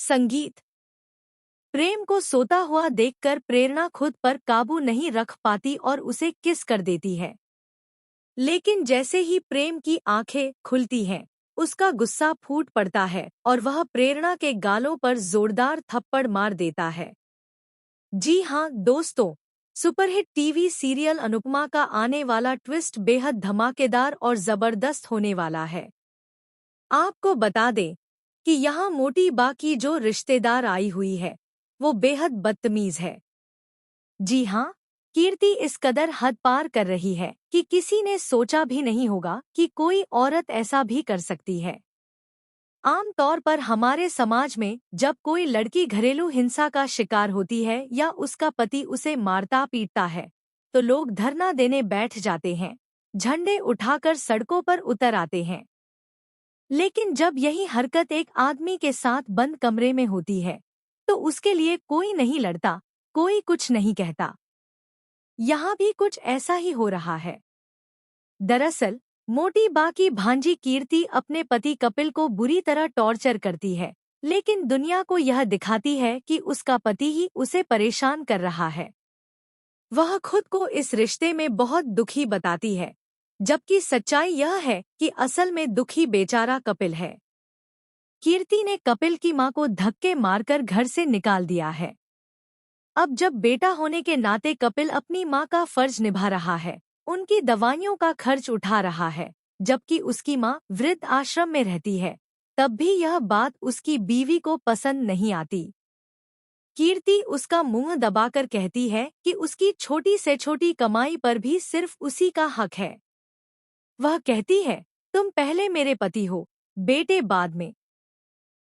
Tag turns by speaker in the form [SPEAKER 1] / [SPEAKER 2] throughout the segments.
[SPEAKER 1] संगीत। प्रेम को सोता हुआ देखकर प्रेरणा खुद पर काबू नहीं रख पाती और उसे किस कर देती है। लेकिन जैसे ही प्रेम की आंखें खुलती हैं, उसका गुस्सा फूट पड़ता है और वह प्रेरणा के गालों पर जोरदार थप्पड़ मार देता है। जी हाँ दोस्तों, सुपरहिट टीवी सीरियल अनुपमा का आने वाला ट्विस्ट बेहद धमाकेदार और जबरदस्त होने वाला है। आपको बता दें कि यहाँ मोटी बा की जो रिश्तेदार आई हुई है, वो बेहद बदतमीज है। जी हाँ, कीर्ति इस कदर हद पार कर रही है कि किसी ने सोचा भी नहीं होगा कि कोई औरत ऐसा भी कर सकती है। आम तौर पर हमारे समाज में जब कोई लड़की घरेलू हिंसा का शिकार होती है या उसका पति उसे मारता पीटता है, तो लोग धरना देने बैठ जाते हैं, झंडे उठाकर सड़कों पर उतर आते हैं। लेकिन जब यही हरकत एक आदमी के साथ बंद कमरे में होती है, तो उसके लिए कोई नहीं लड़ता, कोई कुछ नहीं कहता। यहाँ भी कुछ ऐसा ही हो रहा है। दरअसल मोटी बा की भांजी कीर्ति अपने पति कपिल को बुरी तरह टॉर्चर करती है, लेकिन दुनिया को यह दिखाती है कि उसका पति ही उसे परेशान कर रहा है। वह खुद को इस रिश्ते में बहुत दुखी बताती है, जबकि सच्चाई यह है कि असल में दुखी बेचारा कपिल है। कीर्ति ने कपिल की मां को धक्के मारकर घर से निकाल दिया है। अब जब बेटा होने के नाते कपिल अपनी मां का फर्ज निभा रहा है, उनकी दवाइयों का खर्च उठा रहा है, जबकि उसकी मां वृद्ध आश्रम में रहती है, तब भी यह बात उसकी बीवी को पसंद नहीं आती। कीर्ति उसका मुंह दबाकर कहती है कि उसकी छोटी से छोटी कमाई पर भी सिर्फ उसी का हक है। वह कहती है, तुम पहले मेरे पति हो, बेटे बाद में।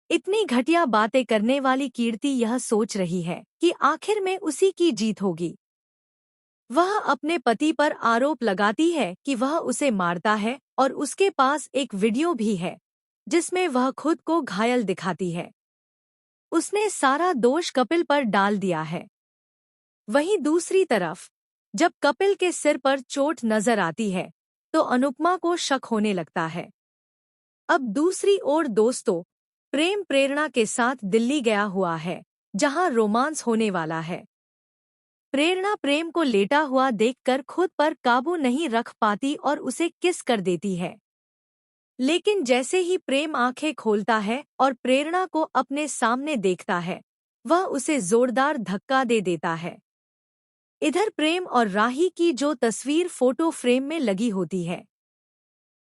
[SPEAKER 1] इतनी घटिया बातें करने वाली कीर्ति यह सोच रही है कि आखिर में उसी की जीत होगी। वह अपने पति पर आरोप लगाती है कि वह उसे मारता है और उसके पास एक वीडियो भी है, जिसमें वह खुद को घायल दिखाती है। उसने सारा दोष कपिल पर डाल दिया है। वहीं दूसरी तरफ, जब कपिल के सिर पर चोट नजर आती है, तो अनुपमा को शक होने लगता है। अब दूसरी ओर दोस्तों, प्रेम प्रेरणा के साथ दिल्ली गया हुआ है, जहां रोमांस होने वाला है। प्रेरणा प्रेम को लेटा हुआ देखकर खुद पर काबू नहीं रख पाती और उसे किस कर देती है। लेकिन जैसे ही प्रेम आंखें खोलता है और प्रेरणा को अपने सामने देखता है, वह उसे जोरदार धक्का दे देता है। इधर प्रेम और राही की जो तस्वीर फोटो फ्रेम में लगी होती है,